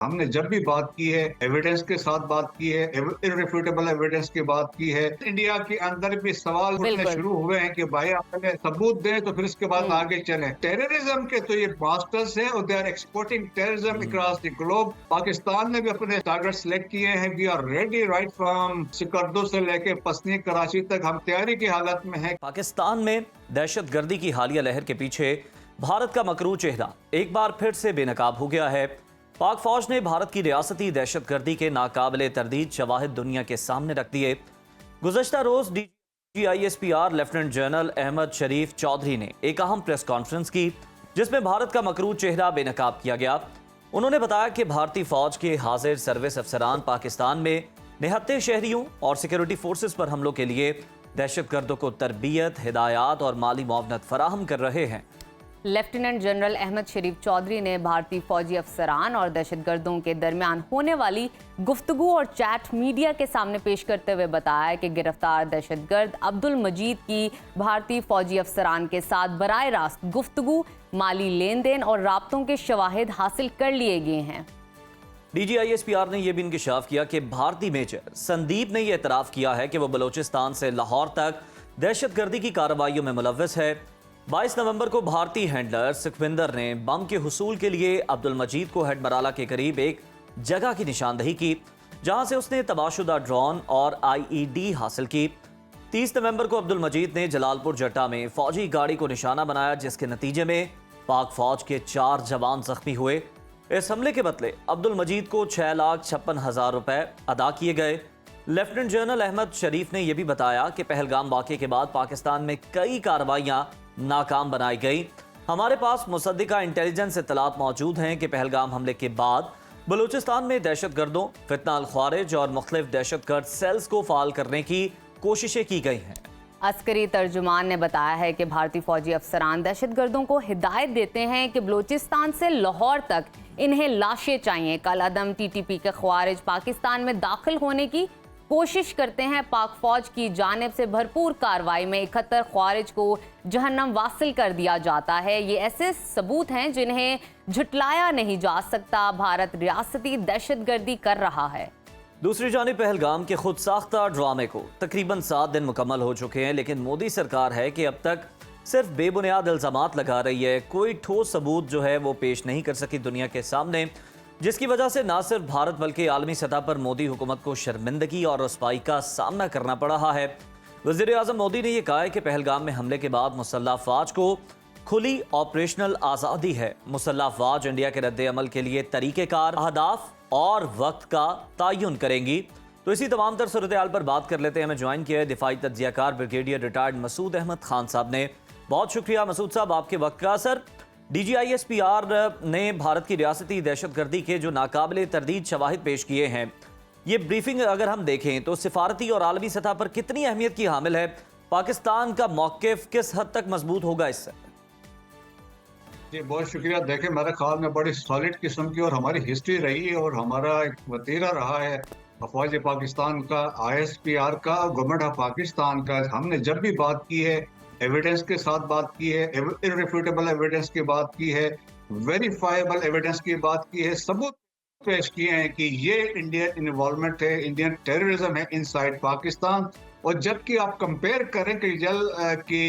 हमने जब भी बात की है एविडेंस के साथ बात की है, इररिफ्यूटेबल एविडेंस की बात की है। इंडिया के अंदर भी सवाल उठने बिल्कुल। शुरू हुए हैं कि भाई आप हमें सबूत दें तो फिर इसके बाद हुँ। आगे चलें। टेररिज्म के तो ये मास्टर्स हैं और they are exporting terrorism across the globe. Pakistan ने भी अपने टारगेट सिलेक्ट किए हैं। We are ready right from Skardu से लेके पसनी कराची तक हम तैयारी की हालत में हैं। पाकिस्तान में दहशतगर्दी की हालिया लहर के पीछे भारत का मकरू चेहरा एक बार फिर से बेनकाब हो गया है। पाक फौज ने भारत की रियासती दहशतगर्दी के नाकाबिले तरदीद शवाहिद दुनिया के सामने रख दिए। गुज़श्ता रोज DGISPR लेफ्टिनेंट जनरल अहमद शरीफ चौधरी ने एक अहम प्रेस कॉन्फ्रेंस की, जिसमें भारत का मकरू चेहरा बेनकाब किया गया। उन्होंने बताया कि भारतीय फौज के हाजिर सर्विस अफसरान पाकिस्तान में निहत्थे शहरियों और सिक्योरिटी फोर्सेस पर हमलों के लिए दहशतगर्दों को तरबियत, हिदायत और माली मुआवनत फराहम कर रहे हैं। लेफ्टिनेंट जनरल अहमद शरीफ चौधरी ने भारतीय फौजी अफसरान और दहशतगर्दों के दरमियान होने वाली गुफ्तगू और चैट मीडिया के सामने पेश करते हुए बताया कि गिरफ्तार दहशतगर्द अब्दुल मजीद की भारतीय फौजी अफसरान के साथ बराह रास्त गुफ्तगू, माली लेन देन और राब्तों के शवाहिद हासिल कर लिए गए हैं। DGISPR ने यह भी इंकशाफ किया कि भारतीय मेजर संदीप ने यह एतराफ़ किया है कि वह बलोचिस्तान से लाहौर तक दहशतगर्दी की कार्रवाइयों में मुलव्वस है। 22 नवंबर को भारतीय हैंडलर सुखविंदर ने बम के हुसूल के लिए अब्दुल मजीद को हेडमराला के करीब एक जगह की निशानदही की, जहां से उसने तबाहशुदा ड्रोन और IED हासिल की। 30 नवंबर को अब्दुल मजीद ने जलालपुर जट्टा में फौजी गाड़ी को निशाना बनाया, जिसके नतीजे में पाक फौज के 4 जवान जख्मी हुए। इस हमले के बदले अब्दुल मजीद को 6,56,000 रुपए अदा किए गए। लेफ्टिनेंट जनरल अहमद शरीफ ने यह भी बताया कि पहलगाम वाक़े के बाद पाकिस्तान में कई कार्रवाइयां नाकाम बनाई गई। हमारे पास मुसद्दिका इंटेलिजेंस इत्तलात मौजूद हैं कि पहलगाम हमले के बाद बलूचिस्तान में दहशतगर्दों, फितना अल ख्वारिज और मुख्तलिफ दहशतगर्द सेल्स को फाल करने की कोशिशें की गई हैं। अस्करी तर्जुमान ने बताया है कि भारतीय फौजी अफसरान दहशतगर्दों को हिदायत देते हैं कि बलूचिस्तान से लाहौर तक इन्हें लाशें चाहिए। कल अदम TTP के ख्वारिज पाकिस्तान में दाखिल होने की कोशिश करते हैं। पाक फौज की जानिब से भरपूर कार्रवाई में 71 ख्वारिज को जहन्नम वासिल कर दिया जाता है। ये ऐसे सबूत हैं जिन्हें झुटलाया नहीं जा सकता। भारत रियासती दहशतगर्दी कर रहा है। दूसरी जानिब पहलगाम के खुद साख्ता ड्रामे को तकरीबन 7 दिन मुकम्मल हो चुके हैं, लेकिन मोदी सरकार है कि अब तक सिर्फ बेबुनियाद इल्जामात लगा रही है। कोई ठोस सबूत जो है वो पेश नहीं कर सकी दुनिया के सामने, जिसकी वजह से ना सिर्फ भारत बल्कि आलमी सतह पर मोदी हुकूमत को शर्मिंदगी और रुसवाई का सामना करना पड़ रहा है। वज़ीर आज़म मोदी ने यह कहा है कि पहलगाम में हमले के बाद मुसल्लह अफवाज को खुली ऑपरेशनल आज़ादी है। मुसल्लह अफवाज इंडिया के रद्द अमल के लिए तरीक़ेकार, अहदाफ और वक्त का तयन करेंगी। तो इसी तमाम तर सूरत हाल पर बात कर लेते हैं। हमें ज्वाइन किया है दिफाई तज्ज़ियाकार ब्रिगेडियर रिटायर्ड मसूद अहमद खान साहब ने। बहुत शुक्रिया मसूद साहब आपके वक्त का। सर, DGISPR ने भारत की रियासती दहशतगर्दी के जो नाकाबिले तरदीद शवाहिद पेश किए हैं, ये ब्रीफिंग अगर हम देखें तो सिफारती और आलमी सतह पर कितनी अहमियत की हामिल है? पाकिस्तान का मौक़िफ़ किस हद तक मजबूत होगा इससे? जी बहुत शुक्रिया। देखें, मेरे ख्याल में बड़ी सॉलिड किस्म की और हमारी हिस्ट्री रही है और हमारा एक वतीरा रहा है अफवाज पाकिस्तान का, ISPR का, गवर्नमेंट ऑफ पाकिस्तान का। हमने जब भी बात की है एविडेंस के साथ बात की है, इररिफ्यूटेबल एविडेंस की बात की है, वेरीफाइबल एविडेंस की बात की है, सबूत पेश किए हैं कि ये इंडियन इन्वॉल्वमेंट है, इंडियन टेररिज्म है इनसाइड पाकिस्तान। और जबकि आप कंपेयर करें कि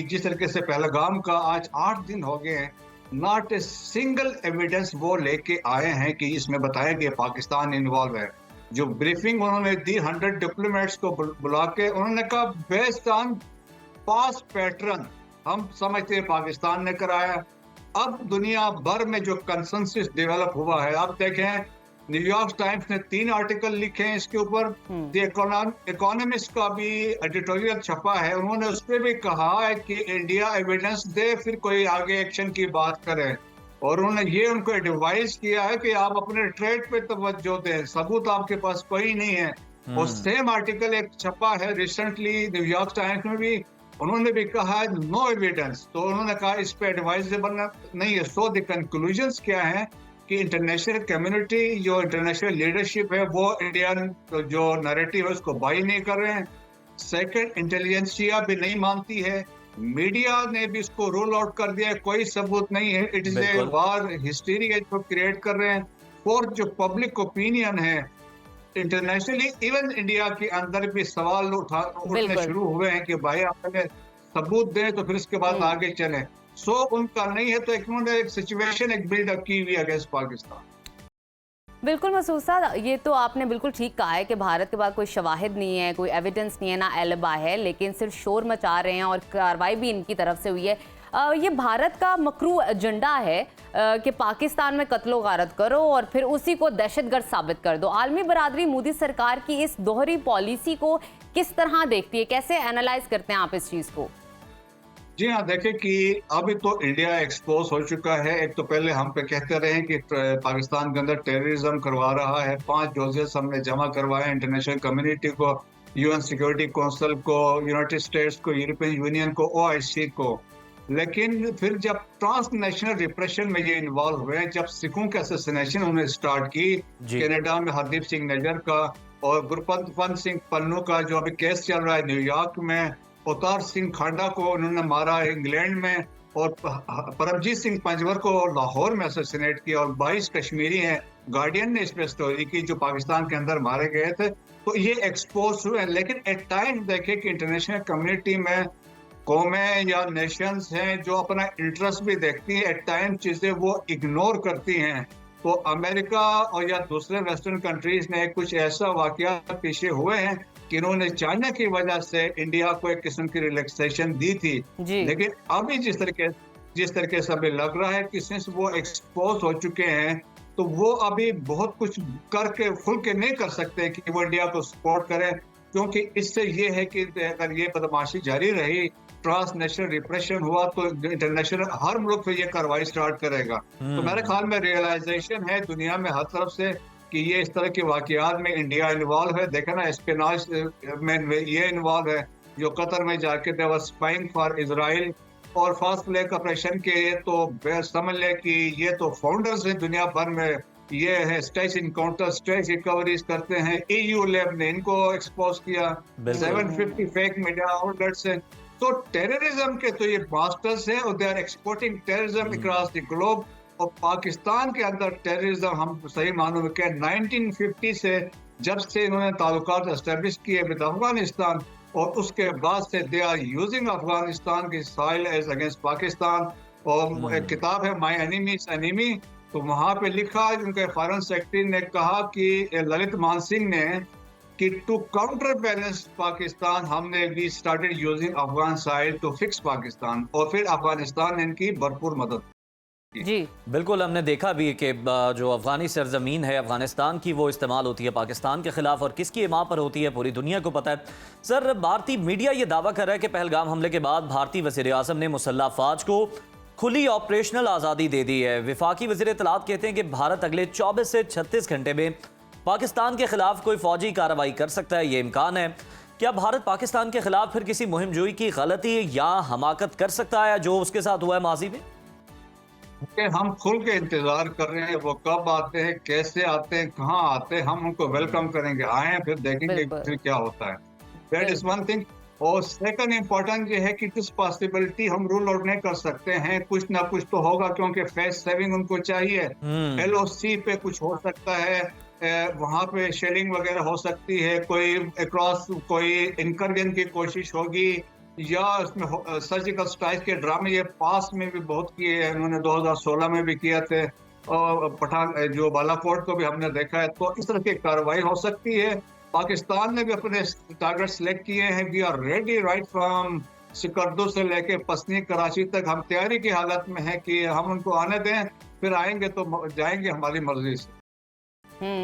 जिस तरीके से पहलगाम का आज 8 दिन हो गए हैं, नॉट ए सिंगल एविडेंस वो लेके आए हैं कि इसमें बताया कि पाकिस्तान इन्वॉल्व है। जो ब्रीफिंग उन्होंने दी 100 डिप्लोमेट्स को बुला के, उन्होंने कहा बेस्ड ऑन पास्ट पैटर्न हम समझते हैं पाकिस्तान ने कराया। अब दुनिया भर में जो कंसेंसस डेवलप हुआ है, आप देखें न्यूयॉर्क टाइम्स ने 3 आर्टिकल लिखे हैं इसके ऊपर। द इकोनॉमिस्ट का भी एडिटोरियल छपा है, उन्होंने उस पर भी कहा है कि इंडिया एविडेंस दे फिर कोई आगे एक्शन की बात करे। और उन्होंने ये उनको एडवाइस किया है कि आप अपने ट्रेड पे तवज्जो दें, सबूत आपके पास कोई नहीं है। और सेम आर्टिकल एक छपा है रिसेंटली न्यूयॉर्क टाइम्स में भी, उन्होंने भी कहा है नो एविडेंस। तो उन्होंने कहा इस पे एडवाइजेबल नहीं है। सो द कंक्लूजन्स क्या है कि इंटरनेशनल कम्युनिटी, जो इंटरनेशनल लीडरशिप है, वो इंडियन जो नैरेटिव है उसको बाई नहीं कर रहे हैं। सेकंड, इंटेलिजेंसिया भी नहीं मानती है, मीडिया ने भी इसको रोल आउट कर दिया है, कोई सबूत नहीं है, it is a war hysteria जो क्रिएट कर रहे हैं। फोर्थ जो पब्लिक ओपिनियन है इंटरनेशनली, इवन इंडिया के अंदर भी सवाल उठने बिल्कुल। शुरू हुए हैं कि भाई आप पहले सबूत दें तो फिर इसके बाद आगे चलें। सो उनका नहीं है तो एक सिचुएशन एक बिल्डअप की हुई अगेंस्ट पाकिस्तान। बिल्कुल मसूद साहब, ये तो आपने बिल्कुल ठीक कहा है कि भारत के पास कोई शवाहिद नहीं है, कोई एविडेंस नहीं है, ना एलिबा है, लेकिन सिर्फ शोर मचा रहे हैं और कार्रवाई भी इनकी तरफ से हुई है। ये भारत का मकरू एजेंडा है कि पाकिस्तान में कत्लो गारत करो और फिर उसी को दहशतगर्द साबित कर दो। आलमी बरादरी मोदी सरकार की इस दोहरी पॉलिसी को किस तरह देखती है, कैसे एनालाइज करते हैं आप इस चीज़ को? जी हाँ, देखें कि अभी तो इंडिया एक्सपोज हो चुका है। एक तो पहले हम पे कहते रहे कि पाकिस्तान के अंदर टेररिज्म करवा रहा है, 5 डोजेस हमने जमा करवाए इंटरनेशनल कम्युनिटी को, यूएन सिक्योरिटी काउंसिल को, यूनाइटेड स्टेट्स को, यूरोपियन यूनियन को, ओआईसी को। लेकिन फिर जब ट्रांसनेशनल रिप्रेशन में ये इन्वॉल्व हुए, जब सिखों के असैसिनेशन उन्होंने स्टार्ट की, कनाडा में हरदीप सिंह नैयर का और गुरपंत सिंह पन्नू का जो अभी केस चल रहा है न्यूयॉर्क में, अवतार सिंह खांडा को उन्होंने मारा इंग्लैंड में, और परमजीत सिंह पंजवर को लाहौर में असैसिनेट किया, और 22 कश्मीरी हैं, गार्डियन ने इस पर स्टोरी की, जो पाकिस्तान के अंदर मारे गए थे। तो ये एक्सपोज हुए। लेकिन एट टाइम देखे कि इंटरनेशनल कम्युनिटी में कौमें या नेशंस हैं जो अपना इंटरेस्ट भी देखती हैं, एट टाइम चीज़ें वो इग्नोर करती हैं। तो अमेरिका और या दूसरे वेस्टर्न कंट्रीज ने कुछ ऐसा वाकया पीछे हुए हैं कि इन्होंने चाइना की वजह से इंडिया को एक किस्म की रिलैक्सेशन दी थी। लेकिन अभी जिस तरीके से अभी लग रहा है कि सिंस वो एक्सपोज हो चुके हैं, तो वो अभी बहुत कुछ करके खुल के नहीं कर सकते कि वो इंडिया को सपोर्ट करें, क्योंकि इससे ये है कि अगर ये बदमाशी जारी रही, ट्रांसनेशनल रिप्रेशन हुआ, तो इंटरनेशनल हर मुल्क पे ये कार्रवाई स्टार्ट करेगा। तो मेरे ख्याल में रियलाइजेशन है दुनिया में हर तरफ से कि ये इस तरह के वाकयात में इंडिया इन्वॉल्व है। देखा ना, स्पिनाज में ये इन्वॉल्व है, जो कतर में जाके दे वर स्पाइंग फॉर इजराइल, और फास्ट ब्रेक ऑपरेशन के तो समझ ले कि ये तो फाउंडर्स हैं दुनिया भर में, ये है स्टेज इनकाउंटर, स्टेज रिकवरीज करते हैं। EU लैब ने इनको एक्सपोज किया, 750 फेक मीडिया आउटलेट्स हैं। तो टेररिज्म के तो ये मास्टर्स हैं, और they are exporting terrorism across the globe. और पाकिस्तान के अंदर टेररिज्म हम सही मानों में 1950 से जब से इन्होंने ताल्लुकात एस्टेब्लिश किए विद अफगानिस्तान, और उसके बाद से दे आर यूजिंग अफगानिस्तान की सॉइल एज अगेंस्ट पाकिस्तान। और एक किताब है माय एनिमी इज एनिमी, तो वहाँ पे लिखा, उनके फॉरेन सेक्रेटरी ने कहा कि ललित मानसिंह ने कि टू काउंटर बैलेंस पाकिस्तान हमने भी started using Afghan soil to fix Pakistan, और फिर अफगानिस्तान ने इनकी भरपूर मदद जी बिल्कुल। हमने देखा भी कि जो अफगानी सरजमीन है अफगानिस्तान की, वो इस्तेमाल होती है पाकिस्तान के खिलाफ, और किसकी इमाम पर होती है पूरी दुनिया को पता है। सर, भारतीय मीडिया ये दावा कर रहा है कि पहलगाम हमले के बाद भारतीय वज़ीर आज़म ने मुसल्लह फ़ौज को खुली ऑपरेशनल आज़ादी दे दी है। विफाकी वज़ीर इत्तलात कहते हैं कि भारत अगले 24 से 36 घंटे में पाकिस्तान के खिलाफ कोई फौजी कार्रवाई कर सकता है, ये इम्कान है। क्या भारत पाकिस्तान के खिलाफ फिर किसी मुहिम जोई की गलती या हमाकत कर सकता है जो उसके साथ हुआ है माजी में? हम खुल के इंतजार कर रहे हैं, वो कब आते हैं, कैसे आते हैं, कहाँ आते हैं, हम उनको वेलकम करेंगे, आए फिर देखेंगे फिर क्या होता है। That is one thing. और सेकंड इम्पोर्टेंट ये है कि किस पॉसिबिलिटी हम रूल आउट नहीं कर सकते हैं, कुछ ना कुछ तो होगा, क्योंकि फेस सेविंग उनको चाहिए। LOC पे कुछ हो सकता है, वहाँ पे शेलिंग वगैरह हो सकती है, कोई अक्रॉस कोई इनकर्जन की कोशिश होगी, या इसमें सर्जिकल स्ट्राइक के ड्रामे ये पास में भी बहुत किए हैं, उन्होंने 2016 में भी किए थे, और पठान जो बालाकोट को भी हमने देखा है। तो इस तरह की कार्रवाई हो सकती है। पाकिस्तान ने भी अपने टारगेट सेलेक्ट किए हैं। We are ready right from Skardu से लेके पसनी कराची तक, हम तैयारी की हालत में है कि हम उनको आने दें, फिर आएंगे तो जाएंगे हमारी मर्जी से।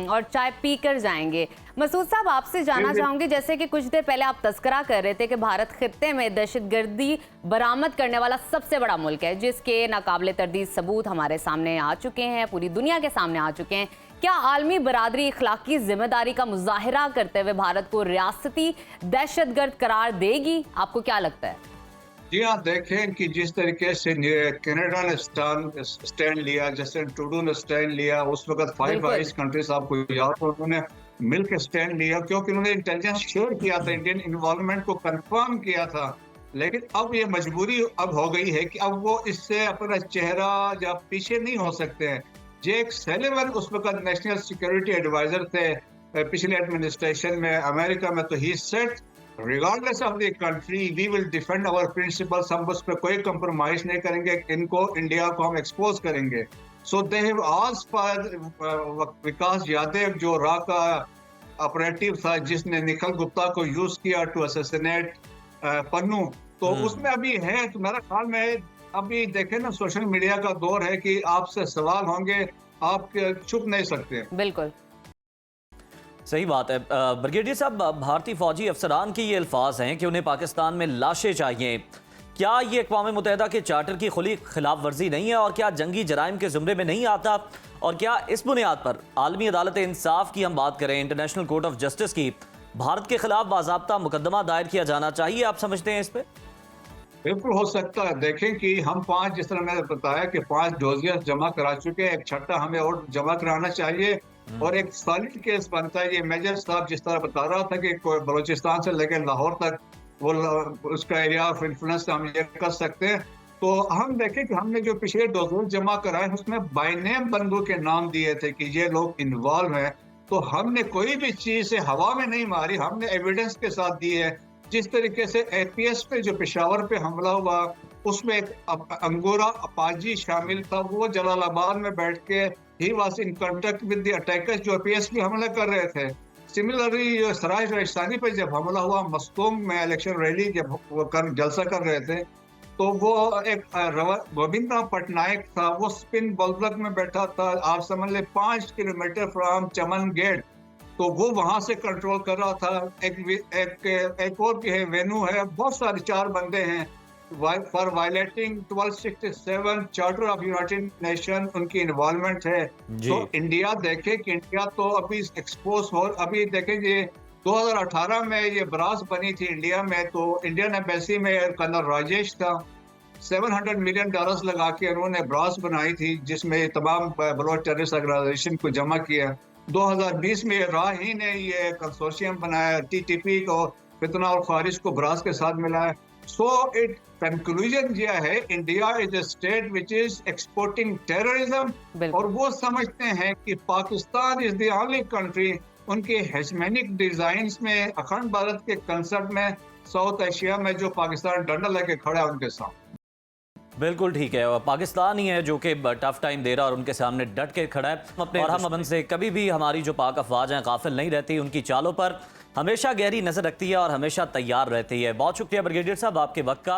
और चाय पी कर जाएंगे। मसूद साहब, आपसे जानना चाहूंगी, जैसे कि कुछ देर पहले आप तस्करा कर रहे थे कि भारत खित्ते में दहशतगर्दी बरामद करने वाला सबसे बड़ा मुल्क है, जिसके नाकाबिले तर्दीद सबूत हमारे सामने आ चुके हैं, पूरी दुनिया के सामने आ चुके हैं। क्या आलमी बरादरी इखलाकी जिम्मेदारी का मुजाहिरा करते हुए भारत को रियासती दहशतगर्द करार देगी? आपको क्या लगता है? जी हाँ, देखें कि जिस तरीके से कनाडा ने स्टैंड लिया, जस्टिन ट्रूडो ने स्टैंड लिया, उस वक्त 5 आइस कंट्रीज आपको याद हो, उन्होंने मिलकर स्टैंड लिया, क्योंकि उन्होंने इंटेलिजेंस शेयर किया था, इंडियन इन्वॉल्वमेंट को कंफर्म किया था। लेकिन अब ये मजबूरी अब हो गई है कि अब वो इससे अपना चेहरा या पीछे नहीं हो सकते हैं। जे सैलिवन उस वक्त नेशनल सिक्योरिटी एडवाइजर थे पिछले एडमिनिस्ट्रेशन में अमेरिका में, तो he said regardless of the country we will defend our principles, हम उस पर कोई कंप्रोमाइज नहीं करेंगे, इनको इंडिया को हम एक्सपोज करेंगे। सो दे हैव आस्क्ड फॉर विकास यादव जो रा का ऑपरेटिव था जिसने निखिल गुप्ता को यूज किया टू असैसिनेट पन्नू, तो उसमें अभी है। तो मेरा ख्याल में अभी देखें ना, सोशल मीडिया का दौर है कि आपसे सवाल होंगे, आप छुप नहीं सकते। बिल्कुल सही बात है। ब्रिगेडियर साहब, भारतीय फौजी अफसरान के ये अल्फाज हैं कि उन्हें पाकिस्तान में लाशें चाहिए, क्या ये अक़वाम मुत्तहिदा के चार्टर की खुली खिलाफ वर्जी नहीं है, और क्या जंगी जराइम के ज़ुमरे में नहीं आता, और क्या इस बुनियाद पर आलमी अदालत इंसाफ की हम बात करें, इंटरनेशनल कोर्ट ऑफ जस्टिस की, भारत के खिलाफ बाज़ाब्ता मुकदमा दायर किया जाना चाहिए? आप समझते हैं इस पर? बिल्कुल हो सकता है। देखें कि हम 5, जिस तरह मैंने बताया कि 5 डोजियर्स जमा करा चुके हैं, एक छठा हमें और जमा कराना चाहिए, और एक सॉलिड केस बनता है। ये मेजर साहब जिस तरह बता रहा था कि बलूचिस्तान से लेकर लाहौर तक वो उसका एरिया ऑफ इन्फ्लुएंस हम ये कर सकते हैं। तो हम देखें कि हमने जो पिछले डोजियर्स जमा कराए उसमें बाय नेम बंदों के नाम दिए थे कि ये लोग इन्वॉल्व हैं, तो हमने कोई भी चीज़ से हवा में नहीं मारी, हमने एविडेंस के साथ दी है। जिस तरीके से APS पे जो पेशावर पे हमला हुआ उसमें एक अंगोरा अपाजी शामिल था, वो जलालाबाद में बैठ के he was in contact with the attackers जो APS पे हमला कर रहे थे। सिमिलरली सराय राजस्थानी पे जब हमला हुआ मस्तूम में इलेक्शन रैली जब वो जलसा कर रहे थे, तो वो एक रविंद्र पटनायक था, वो स्पिन बल्दक में बैठा था, आप समझ ले 5 किलोमीटर फ्रॉम चमन गेट, तो वो वहां से कंट्रोल कर रहा था। एक और है वेन्यू है, बहुत सारे 4 बंदे हैं for violating 1267 charter of United nation, उनकी इन्वॉल्वमेंट है। तो इंडिया देखे कि इंडिया तो अभी एक्सपोज हो, अभी देखेंगे 2018 में ये ब्रास बनी थी इंडिया में, तो इंडियन एम्बेसी में कर्नल राजेश था, $700 मिलियन लगा के उन्होंने ब्रास बनाई थी, जिसमें तमाम बलोच टेररिस्ट ऑर्गेनाइजेशन को जमा किया। 2020 में राही ने ये कंसोर्शियम बनाया, TTP को, फितना और खारिज को ब्रास के साथ मिलाया। सो इट कंक्लूजन ये है, India is a state which is exporting terrorism, और वो समझते हैं कि Pakistan is the only country उनके हेजमेनिक डिजाइन्स में, अखंड भारत के कंसेप्ट में, साउथ एशिया में जो पाकिस्तान डंडा लेके खड़ा है उनके साथ। बिल्कुल ठीक है, और पाकिस्तान ही है जो कि टफ टाइम दे रहा है और उनके सामने डट के खड़ा है अपने, और हम अमन से कभी भी हमारी जो पाक अफवाज हैं गाफिल नहीं रहती, उनकी चालों पर हमेशा गहरी नजर रखती है और हमेशा तैयार रहती है। बहुत शुक्रिया ब्रिगेडियर साहब आपके वक्त का।